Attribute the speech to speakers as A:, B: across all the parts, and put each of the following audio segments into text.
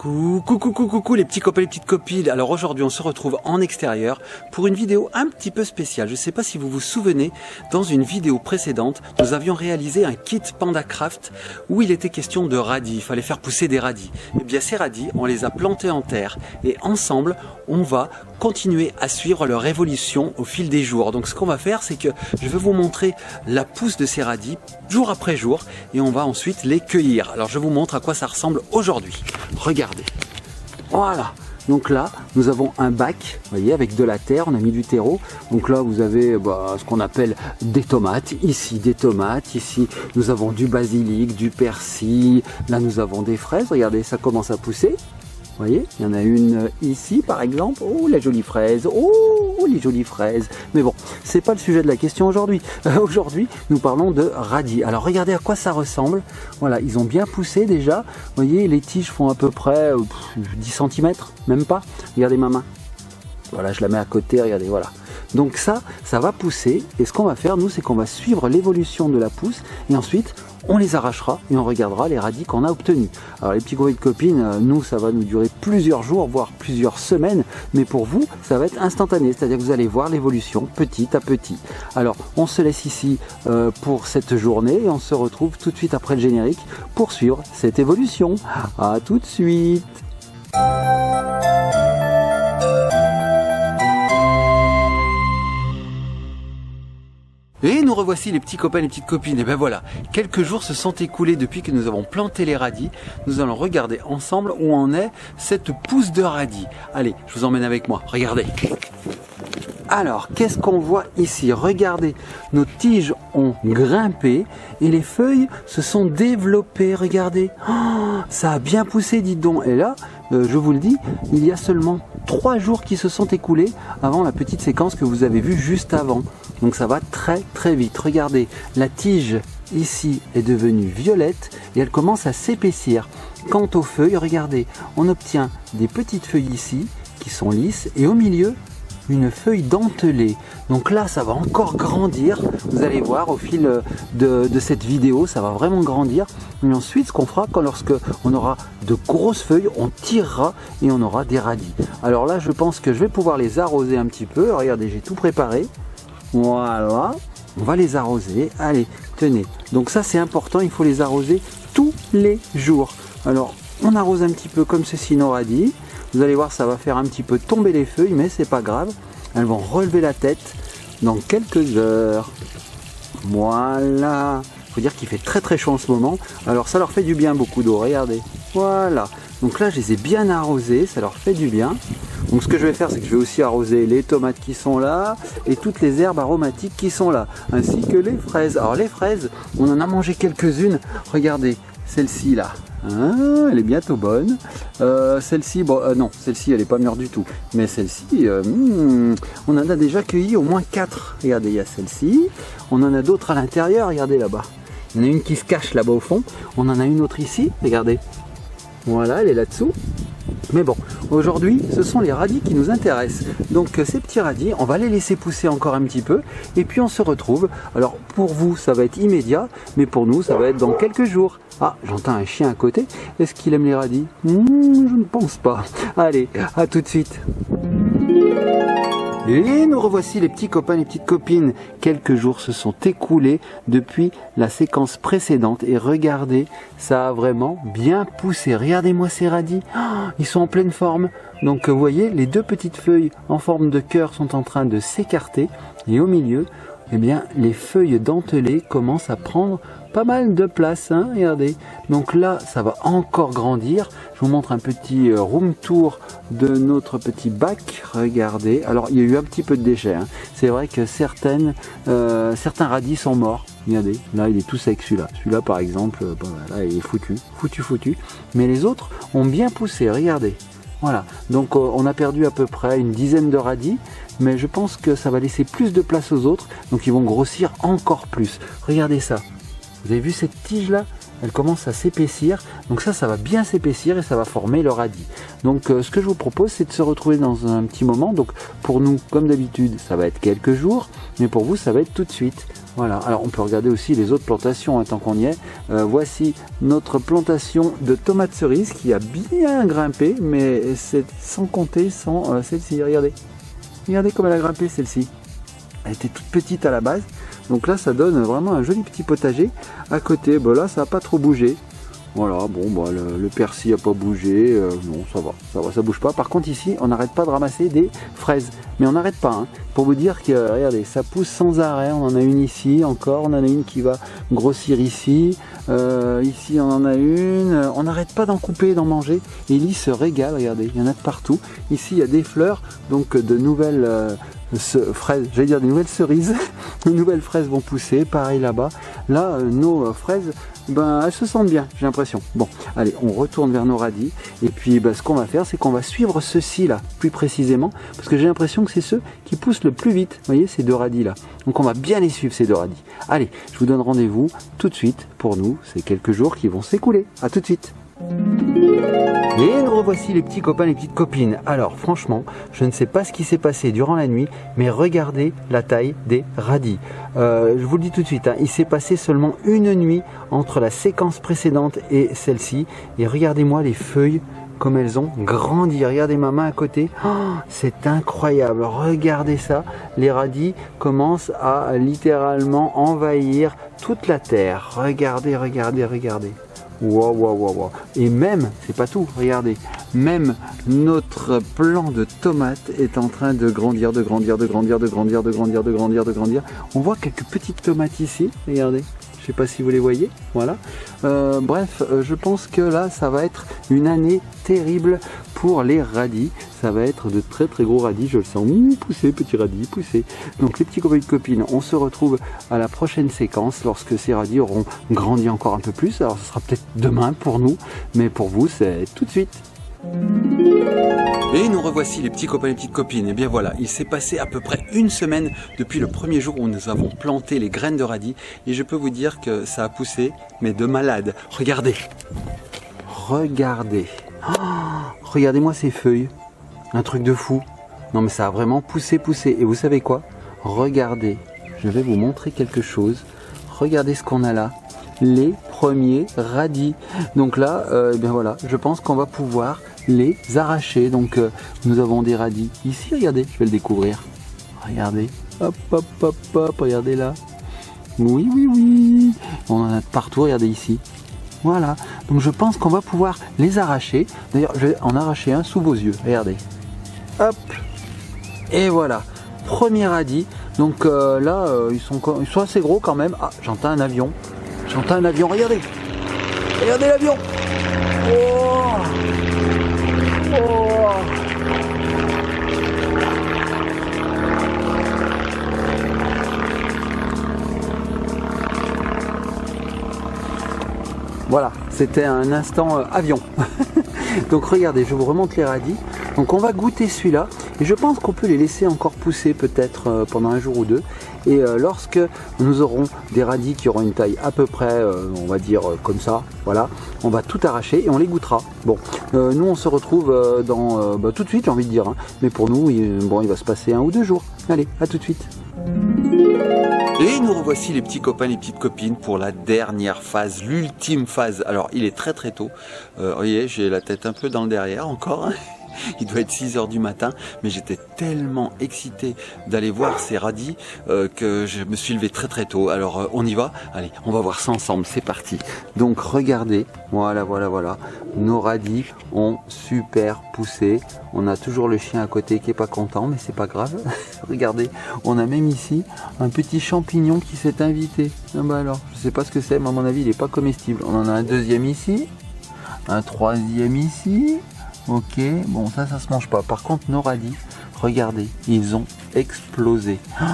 A: Coucou les petits copains, les petites copines. Alors aujourd'hui on se retrouve en extérieur pour une vidéo un petit peu spéciale. Je ne sais pas si vous vous souvenez, dans une vidéo précédente, nous avions réalisé un kit PandaCraft où il était question de radis. Il fallait faire pousser des radis. Et bien ces radis, on les a plantés en terre et ensemble on va continuer à suivre leur évolution au fil des jours. Donc ce qu'on va faire, c'est que je vais vous montrer la pousse de ces radis jour après jour et on va ensuite les cueillir. Alors je vous montre à quoi ça ressemble aujourd'hui. Regardez. Voilà. Donc là, nous avons un bac, vous voyez, avec de la terre, on a mis du terreau. Donc là, vous avez ce qu'on appelle des tomates. Ici, des tomates. Ici, nous avons du basilic, du persil. Là, nous avons des fraises. Regardez, ça commence à pousser. Vous voyez, il y en a une ici par exemple. Oh la jolie fraise, oh les jolies fraises. Mais bon, c'est pas le sujet de la question aujourd'hui. Aujourd'hui, nous parlons de radis. Alors regardez à quoi ça ressemble. Voilà, ils ont bien poussé déjà. Vous voyez, les tiges font à peu près 10 cm, même pas. Regardez ma main. Voilà, je la mets à côté, regardez, voilà. Donc ça va pousser. Et ce qu'on va faire, nous, c'est qu'on va suivre l'évolution de la pousse. Et ensuite, on les arrachera et on regardera les radis qu'on a obtenus. Alors les petits copains et copines, nous, ça va nous durer plusieurs jours, voire plusieurs semaines. Mais pour vous, ça va être instantané. C'est-à-dire que vous allez voir l'évolution petit à petit. Alors, on se laisse ici pour cette journée. Et on se retrouve tout de suite après le générique pour suivre cette évolution. À tout de suite. Et nous revoici les petits copains et les petites copines. Et ben voilà, quelques jours se sont écoulés depuis que nous avons planté les radis. Nous allons regarder ensemble où en est cette pousse de radis. Allez, je vous emmène avec moi, regardez. Alors, qu'est-ce qu'on voit ici? Regardez, nos tiges ont grimpé et les feuilles se sont développées. Regardez, oh, ça a bien poussé, dites donc. Et là, je vous le dis, il y a seulement 3 jours qui se sont écoulés avant la petite séquence que vous avez vue juste avant. Donc ça va très très vite. Regardez, la tige ici est devenue violette et elle commence à s'épaissir. Quant aux feuilles, regardez, on obtient des petites feuilles ici qui sont lisses et au milieu, une feuille dentelée. Donc là, ça va encore grandir. Vous allez voir au fil de cette vidéo, ça va vraiment grandir. Et ensuite, ce qu'on fera, lorsque on aura de grosses feuilles, on tirera et on aura des radis. Alors là, je pense que je vais pouvoir les arroser un petit peu. Regardez, j'ai tout préparé. Voilà, on va les arroser. Allez, tenez. Donc ça, c'est important, il faut les arroser tous les jours. Alors, on arrose un petit peu comme ceci nos radis. Vous allez voir, ça va faire un petit peu tomber les feuilles, mais c'est pas grave. Elles vont relever la tête dans quelques heures. Voilà. Il faut dire qu'il fait très très chaud en ce moment. Alors ça leur fait du bien, beaucoup d'eau, regardez. Voilà. Donc là, je les ai bien arrosés, ça leur fait du bien. Donc ce que je vais faire, c'est que je vais aussi arroser les tomates qui sont là et toutes les herbes aromatiques qui sont là, ainsi que les fraises. Alors les fraises, on en a mangé quelques-unes. Regardez, celle-ci là. Hein, elle est bientôt bonne. Celle-ci, non, celle-ci elle n'est pas mûre du tout. Mais celle-ci, on en a déjà cueilli au moins 4. Regardez, il y a celle-ci. On en a d'autres à l'intérieur, regardez là-bas. Il y en a une qui se cache là-bas au fond. On en a une autre ici, regardez. Voilà, elle est là-dessous. Mais bon, aujourd'hui, ce sont les radis qui nous intéressent. Donc ces petits radis, on va les laisser pousser encore un petit peu. Et puis on se retrouve. Alors pour vous, ça va être immédiat. Mais pour nous, ça va être dans quelques jours. Ah, j'entends un chien à côté. Est-ce qu'il aime les radis? Je ne pense pas. Allez, à tout de suite. Et nous revoici les petits copains, les petites copines. Quelques jours se sont écoulés depuis la séquence précédente. Et regardez, ça a vraiment bien poussé. Regardez-moi ces radis. Oh, ils sont en pleine forme. Donc vous voyez, les 2 petites feuilles en forme de cœur sont en train de s'écarter. Et au milieu, eh bien, les feuilles dentelées commencent à prendre pas mal de place, hein, regardez. Donc là, ça va encore grandir. Je vous montre un petit room tour de notre petit bac. Regardez. Alors, il y a eu un petit peu de déchets. Hein. C'est vrai que certains radis sont morts. Regardez, là, il est tout sec, celui-là. Celui-là, par exemple, là, il est foutu. Mais les autres ont bien poussé. Regardez. Voilà. Donc, on a perdu à peu près une dizaine de radis. Mais je pense que ça va laisser plus de place aux autres. Donc, ils vont grossir encore plus. Regardez ça. Vous avez vu cette tige là? elle commence à s'épaissir. Donc ça va bien s'épaissir et ça va former le radis. Donc ce que je vous propose, c'est de se retrouver dans un petit moment. Donc pour nous, comme d'habitude, ça va être quelques jours, mais pour vous, ça va être tout de suite. Voilà, alors on peut regarder aussi les autres plantations hein, tant qu'on y est. Voici notre plantation de tomates cerises qui a bien grimpé, mais c'est sans compter sans celle-ci, regardez. Regardez comme elle a grimpé celle-ci. Elle était toute petite à la base, donc là ça donne vraiment un joli petit potager. À côté, bah là ça n'a pas trop bougé. Voilà, bon, bah, le persil n'a pas bougé, non, ça bouge pas. Par contre ici, on n'arrête pas de ramasser des fraises, mais on n'arrête pas, hein, pour vous dire que, regardez, ça pousse sans arrêt. On en a une ici encore, on en a une qui va grossir ici, ici on en a une, on n'arrête pas d'en couper, d'en manger. Ellie se régale, regardez, il y en a de partout. Ici il y a des fleurs, donc de nouvelles fraises, j'allais dire des nouvelles cerises, de nouvelles fraises vont pousser, pareil là-bas. Là, nos fraises, ben, elles se sentent bien, j'ai l'impression. Bon, allez, on retourne vers nos radis. Et puis, ben, ce qu'on va faire, c'est qu'on va suivre ceux-ci là, plus précisément, parce que j'ai l'impression que c'est ceux qui poussent le plus vite. Vous voyez, ces deux radis là. Donc, on va bien les suivre, ces deux radis. Allez, je vous donne rendez-vous tout de suite. Pour nous, c'est quelques jours qui vont s'écouler. À tout de suite. Et nous revoici les petits copains, les petites copines. Alors franchement, je ne sais pas ce qui s'est passé durant la nuit, mais regardez la taille des radis. Je vous le dis tout de suite, hein, il s'est passé seulement une nuit entre la séquence précédente et celle-ci. Et regardez-moi les feuilles, comme elles ont grandi. Regardez ma main à côté, oh, c'est incroyable. Regardez ça, les radis commencent à littéralement envahir toute la terre. Regardez, regardez, regardez. Wow, wow, wow, wow. Et même, c'est pas tout, regardez, même notre plant de tomates est en train de grandir, de grandir, de grandir, de grandir, de grandir, de grandir, de grandir. On voit quelques petites tomates ici, regardez. Je sais pas si vous les voyez, voilà. Bref, je pense que là, ça va être une année terrible pour les radis. Ça va être de très très gros radis, je le sens. Poussez, petits radis, poussez. Donc les petits copains et copines, on se retrouve à la prochaine séquence lorsque ces radis auront grandi encore un peu plus. Alors ce sera peut-être demain pour nous, mais pour vous, c'est tout de suite. Et nous revoici les petits copains et les petites copines. Et bien voilà, il s'est passé à peu près une semaine depuis le premier jour où nous avons planté les graines de radis. Et je peux vous dire que ça a poussé, mais de malade. Regardez. Regardez. Oh, regardez-moi ces feuilles. Un truc de fou. Non mais ça a vraiment poussé. Et vous savez quoi? Regardez. Je vais vous montrer quelque chose. Regardez ce qu'on a là. Les premiers radis. Donc là, eh bien voilà, je pense qu'on va pouvoir les arracher. Donc nous avons des radis ici, regardez, je vais le découvrir. Regardez, hop, hop, hop, hop, regardez là. Oui, oui, oui. On en a partout, regardez ici. Voilà, donc je pense qu'on va pouvoir les arracher. D'ailleurs, je vais en arracher un sous vos yeux, regardez. Hop, et voilà, premier radis. Donc là, ils sont assez gros quand même. Ah, j'entends un avion. J'entends un avion, regardez. Regardez l'avion. Oh, oh. Voilà, c'était un instant avion. Donc regardez, je vous remonte les radis. Donc on va goûter celui-là. Et je pense qu'on peut les laisser encore pousser peut-être pendant un jour ou deux. Et lorsque nous aurons des radis qui auront une taille à peu près, on va dire comme ça, voilà, on va tout arracher et on les goûtera. Bon, nous on se retrouve dans tout de suite, j'ai envie de dire. Hein. Mais pour nous, il va se passer 1 ou 2 jours. Allez, à tout de suite. Et nous revoici les petits copains, les petites copines pour la dernière phase, l'ultime phase. Alors il est très très tôt, vous voyez, j'ai la tête un peu dans le derrière encore, hein. Il doit être 6 h du matin, mais j'étais tellement excité d'aller voir ces radis que je me suis levé très très tôt. Alors on y va, allez, on va voir ça ensemble, c'est parti. Donc regardez, voilà, voilà, voilà, nos radis ont super poussé. On a toujours le chien à côté qui est pas content, mais c'est pas grave. Regardez, on a même ici un petit champignon qui s'est invité. Ah bah alors, je sais pas ce que c'est, mais à mon avis il est pas comestible. On en a un deuxième ici, un troisième ici. Ok, bon ça se mange pas. Par contre nos radis, regardez, ils ont explosé. Oh,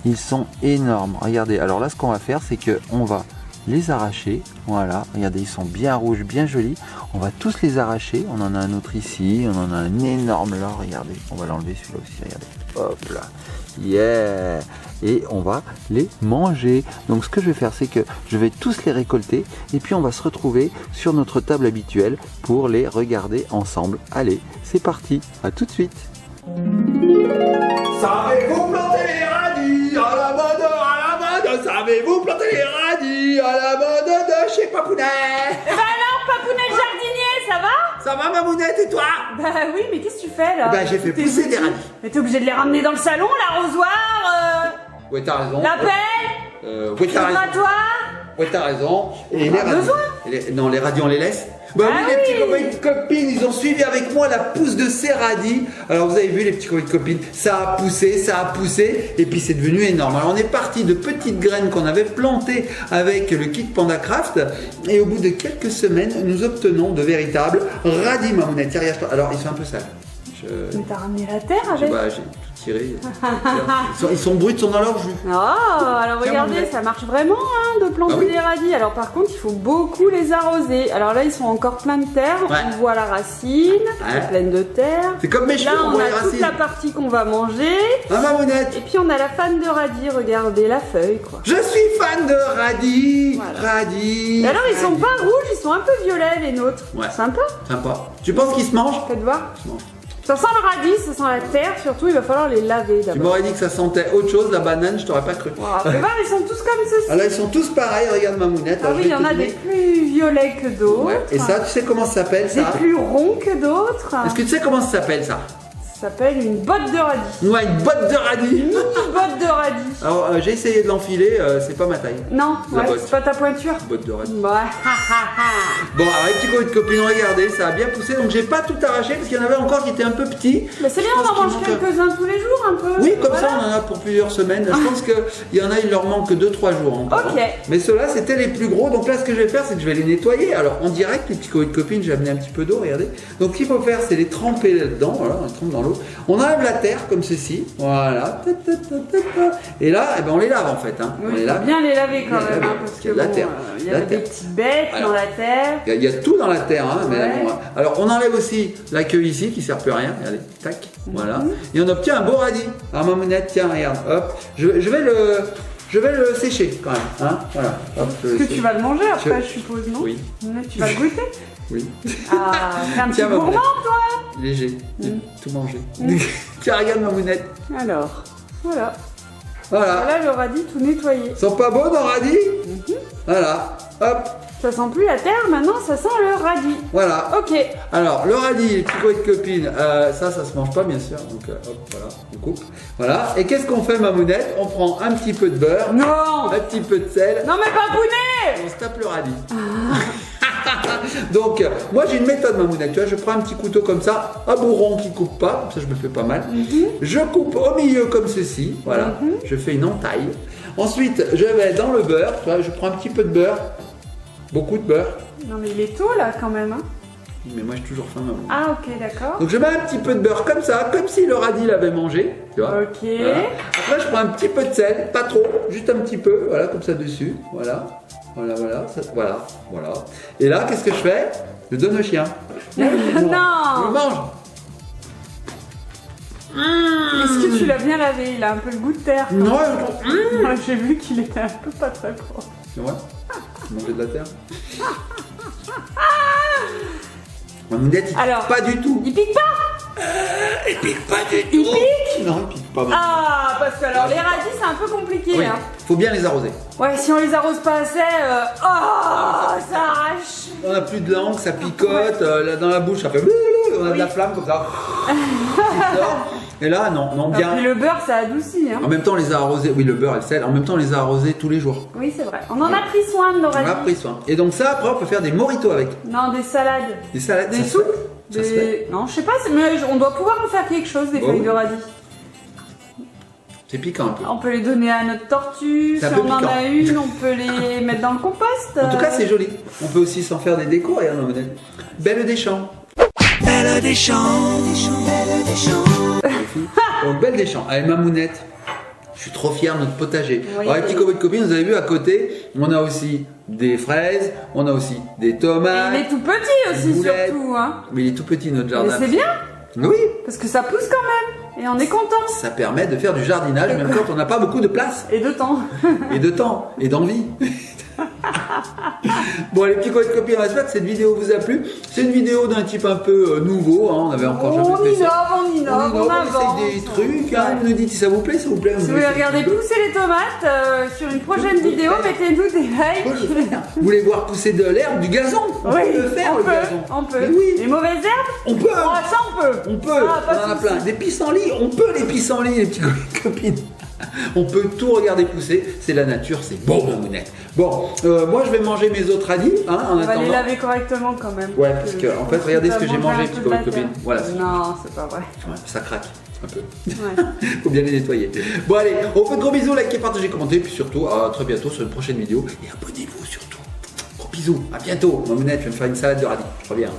A: ils sont énormes. Regardez, alors là ce qu'on va faire, c'est que on va les arracher. Voilà, regardez, ils sont bien rouges, bien jolis. On va tous les arracher. On en a un autre ici, on en a un énorme là, regardez. On va l'enlever celui-là aussi, regardez. hop là. Yeah! Et on va les manger. Donc ce que je vais faire, c'est que je vais tous les récolter et puis on va se retrouver sur notre table habituelle pour les regarder ensemble. Allez, c'est parti, à tout de suite. Savez-vous planter les radis à la mode, savez-vous planter les radis à la mode de chez Papounet?
B: Eh ben alors, Papounet le jardinier, ça va?
A: Ça va Mamounette et toi?
B: Bah oui, mais qu'est-ce que tu fais là?
A: Bah j'ai fait pousser des radis.
B: Mais t'es obligé de les ramener dans le salon, l'arrosoir,
A: Ouais t'as raison.
B: la pelle,
A: ouais t'as
B: le
A: raison.
B: grattoir.
A: Ouais t'as raison. Et
B: Pas besoin.
A: Non, les radis on les laisse. Bah
B: Ah
A: oui, les petits
B: oui.
A: copains et copines, ils ont suivi avec moi la pousse de ces radis. Alors vous avez vu les petits copains et copines, ça a poussé, et puis c'est devenu énorme. Alors on est parti de petites graines qu'on avait plantées avec le kit PandaCraft, et au bout de quelques semaines, nous obtenons de véritables radis Mamounette. Tiens, regarde-toi. Alors ils sont un peu sales.
B: Mais t'as ramené la terre avec?
A: Bah, j'ai tout tiré. Ils sont bruts, ils sont dans leur jus.
B: Oh, alors
A: Tiens,
B: regardez,
A: Mamounette.
B: ça marche vraiment hein, de planter
A: Ah oui.
B: des radis. Alors par contre, il faut beaucoup les arroser. Alors là, ils sont encore pleins de terre.
A: Ouais.
B: On voit la racine,
A: Ouais.
B: c'est pleine de terre.
A: C'est comme mes cheveux,
B: Là,
A: on
B: on
A: voit
B: a
A: les
B: toute
A: racines.
B: la partie qu'on va manger.
A: Ah Mamounette.
B: Et puis on a la fan de radis, regardez la feuille quoi.
A: Je suis fan de radis.
B: Voilà.
A: Radis.
B: Et alors ils sont
A: radis.
B: pas rouges, ils sont un peu violets les nôtres.
A: Ouais.
B: Sympa.
A: Sympa. Tu penses qu'ils se mangent?
B: Faites voir.
A: Ils se mangent.
B: Ça sent le radis, ça sent la terre, surtout il va falloir les laver
A: Tu
B: d'abord.
A: m'aurais dit que ça sentait autre chose, la banane, je t'aurais pas cru.
B: Voilà. Fais voir, ils sont tous comme ceci.
A: Alors ils sont tous pareils, regarde Mamounette.
B: Ah
A: Alors,
B: oui,
A: je
B: il y
A: vais
B: en
A: te
B: a des
A: donner-
B: plus violets que d'autres.
A: Ouais. Et ça, tu sais comment ça s'appelle
B: Des
A: ça?
B: plus ronds que d'autres.
A: Est-ce que tu sais comment ça s'appelle ça?
B: Ça s'appelle une botte de radis.
A: Ouais, une botte de radis.
B: Une botte de radis.
A: Alors j'ai essayé de l'enfiler, c'est pas ma taille.
B: Non,
A: La
B: ouais,
A: botte.
B: c'est pas ta pointure.
A: Botte de radis.
B: Ouais, ha, ha, ha.
A: Bon, alors les petits copains de copines, regardez, ça a bien poussé. Donc j'ai pas tout arraché parce qu'il y en avait encore qui étaient un peu petits.
B: Mais c'est bien,
A: Je
B: on
A: pense
B: en mange
A: qu'il manque-
B: quelques-uns tous les jours un peu.
A: Oui, comme
B: Voilà.
A: ça on en a pour plusieurs semaines. Je pense qu'il y en a, il leur manque 2-3 jours encore.
B: Ok.
A: Mais ceux-là, c'était les plus gros. Donc là, ce que je vais faire, c'est que je vais les nettoyer. Alors en direct, les petits copains de copines, j'ai amené un petit peu d'eau, regardez. Donc ce qu'il faut faire, c'est les tremper là-dedans. Voilà, on les trempe dans l'eau. On enlève la terre comme ceci. Voilà. Et là, eh ben, on les lave en fait. Hein.
B: Oui,
A: On les
B: il
A: lave.
B: faut bien les laver quand
A: Bien
B: même,
A: laver,
B: hein, parce
A: parce
B: que
A: qu'il y a de la
B: bon,
A: terre.
B: il y
A: La
B: a des
A: terre.
B: petites bêtes
A: Alors,
B: dans la terre.
A: Il y a tout dans la terre, hein, mais là,
B: Ouais.
A: bon, alors on enlève aussi la queue ici qui sert plus à rien, regardez, tac, voilà, et on obtient un beau radis. Alors Mamounette, tiens, regarde, hop, je vais le sécher quand même, hein, voilà. Hop, je
B: Est-ce
A: le
B: que tu
A: sèche.
B: vas le manger après, je suppose, non?
A: Oui,
B: Ouais, tu vas le goûter?
A: oui,
B: Ah, t'es un petit
A: Tiens,
B: gourmand,
A: Mamounette.
B: toi?
A: léger, j'ai tout mangé. Tiens, regarde Mamounette,
B: Alors, voilà.
A: voilà.
B: Voilà le radis tout nettoyé.
A: Ils sont pas beaux dans le radis? Voilà, hop,
B: Ça sent plus la terre, maintenant ça sent le radis.
A: voilà.
B: Ok.
A: Alors, le radis, les petits coins de copines, ça se mange pas bien sûr, donc hop, voilà, on coupe. Voilà, et qu'est-ce qu'on fait Mamounette? On prend un petit peu de beurre,
B: Non!
A: un petit peu de sel,
B: Non mais Papounet!
A: on se tape le radis. Donc, moi j'ai une méthode Mamounette, tu vois, je prends un petit couteau comme ça, un bourron qui coupe pas, comme ça je me fais pas mal. Je coupe au milieu comme ceci, voilà, je fais une entaille. Ensuite, je vais dans le beurre, tu vois, je prends un petit peu de beurre, beaucoup de beurre.
B: Non mais il est tôt là quand même, hein?
A: Mais moi j'ai toujours faim Mamounette.
B: Ah ok, d'accord.
A: Donc je mets un petit peu de beurre comme ça, comme si le radis l'avait mangé, tu vois.
B: Ok.
A: Voilà. Après je prends un petit peu de sel, pas trop, juste un petit peu, voilà, comme ça dessus, voilà. Voilà, voilà, voilà, voilà. Et là, qu'est-ce que je fais? Je donne au chien. Je le
B: Non!
A: mange.
B: Est-ce que tu l'as bien lavé? Il a un peu le goût de terre.
A: Non,
B: Moi, j'ai vu qu'il était un peu pas très propre.
A: c'est vrai. Manger de la terre. Mamounette, il
B: Alors,
A: pique pas du tout.
B: Il pique pas?
A: Il pique pas du tout.
B: Il pique?
A: Non, il pique pas. Mamounette.
B: Ah, parce que alors les radis c'est un peu compliqué.
A: Oui,
B: Hein.
A: faut bien les arroser.
B: Ouais, si on les arrose pas assez, oh, ça arrache.
A: On n'a plus de langue, ça picote, là, dans la bouche, ça fait... On a de la flamme comme ça. Et là, non, non,
B: Et
A: bien.
B: puis le beurre ça adoucit. Hein.
A: En même temps, on les a arrosés, oui, le beurre et le sel, en même temps, on les a arrosés tous les jours.
B: Oui, c'est vrai. On en a pris soin de nos
A: On a
B: radis.
A: pris soin. Et donc ça, après, on peut faire des mojitos avec.
B: Non, des salades.
A: Des salades.
B: Des
A: ça se
B: soupes.
A: fait Ça se fait.
B: Non, je sais pas, mais on doit pouvoir en faire quelque chose des
A: Bon.
B: feuilles de radis.
A: C'est piquant un peu.
B: On peut les donner à notre tortue,
A: C'est un
B: si
A: peu
B: on en
A: piquant.
B: a une, on peut les mettre dans le compost.
A: En tout cas, c'est joli. On peut aussi s'en faire des décors, regarde, mon modèle. Belle des champs.
C: Belle des champs, belle des champs.
A: Donc, Belle des champs. Allez, Mamounette. Je suis trop fier de notre potager.
B: Oui.
A: Alors, les petits copains de copines, vous avez vu à côté, on a aussi des fraises, on a aussi des
B: Et
A: tomates.
B: il est tout petit aussi,
A: boulettes.
B: surtout. Hein.
A: Mais il est tout petit, notre
B: Mais
A: jardin.
B: c'est bien.
A: Oui.
B: Parce que ça pousse quand même. Et on est content.
A: Ça permet de faire du jardinage même quand on n'a pas beaucoup de place.
B: Et de temps.
A: Et de temps. Et d'envie. Bon les petits copines, j'espère que cette vidéo vous a plu. C'est une vidéo d'un type un peu nouveau, hein. On avait encore jamais fait ça.
B: On innove, on avance.
A: Essaye des trucs, hein. Vous nous dites si ça vous plaît, s'il vous plaît.
B: Si vous voulez regarder pousser les tomates sur une prochaine vidéo, mettez-nous des likes.
A: Vous voulez voir pousser de l'herbe, du gazon? On peut le faire, le gazon.
B: On peut.
A: Mais oui.
B: Les mauvaises herbes?
A: On peut.
B: Oh, ça on peut.
A: On peut.
B: Ah, pas
A: on en a
B: de
A: plein.
B: soucis.
A: Des pissenlits, on peut les pissenlits, les petites copines. On peut tout regarder pousser, c'est la nature, c'est beau, Mamounette. Bon, moi je vais manger mes autres radis, hein, en
B: On va
A: attendant.
B: les laver correctement quand même.
A: Ouais, parce que en fait, regardez ce que j'ai mangé, petites copines. Voilà.
B: Non, c'est pas vrai.
A: Ouais, ça craque un peu.
B: Ouais.
A: Faut bien les nettoyer. Bon allez, on fait de gros bisous, likez, partagez, commentez, puis surtout à très bientôt sur une prochaine vidéo et abonnez-vous surtout. Gros bisous, à bientôt. Mamounette, je vais me faire une salade de radis. Je reviens.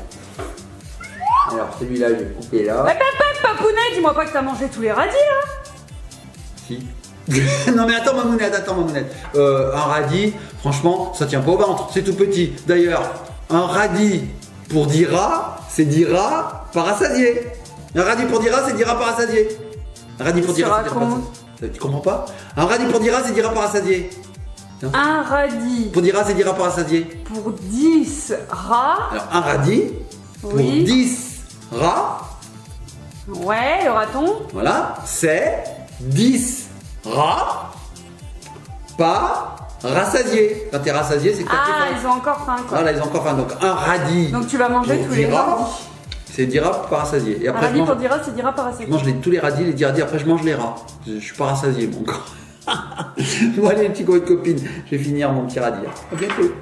A: Alors celui-là, je vais couper là.
B: Papounet, dis-moi pas que t'as mangé tous les radis là.
A: Si. Non mais attends Mamounette. Un radis, franchement, ça tient pas au ventre, c'est tout petit. D'ailleurs, un radis pour 10 rats, c'est 10 rats par rassasié. Un radis pour 10 rats, c'est 10 rats par rassasié. Un radis pour 10 rats, c'est 10 rats par rassasié. Tu comprends pas? Un radis pour 10 rats, c'est 10 rats par rassasié.
B: Un radis.
A: Pour 10 rats, c'est 10 rats par rassasié.
B: Pour 10 rats.
A: Alors un radis pour
B: Oui.
A: 10 rats,
B: Ouais, le raton.
A: voilà, c'est 10 rats par rassasié. Quand t'es rassasié, c'est que t'as
B: Ah,
A: plus faim.
B: ils ont encore faim quoi.
A: Voilà, ils ont encore faim. Donc un radis.
B: Donc tu vas manger
A: pour
B: tous les
A: 10 rats,
B: radis.
A: c'est 10 rats par rassasié. Et
B: Un
A: après,
B: radis
A: je
B: pour
A: mange,
B: 10 rats, c'est 10 rats par
A: je
B: assiette.
A: mange tous les radis, les 10 radis. Après, je mange les rats. Je suis pas rassasié, mon corps. Bon, allez, les petits copines, je vais finir mon petit radis. À bientôt.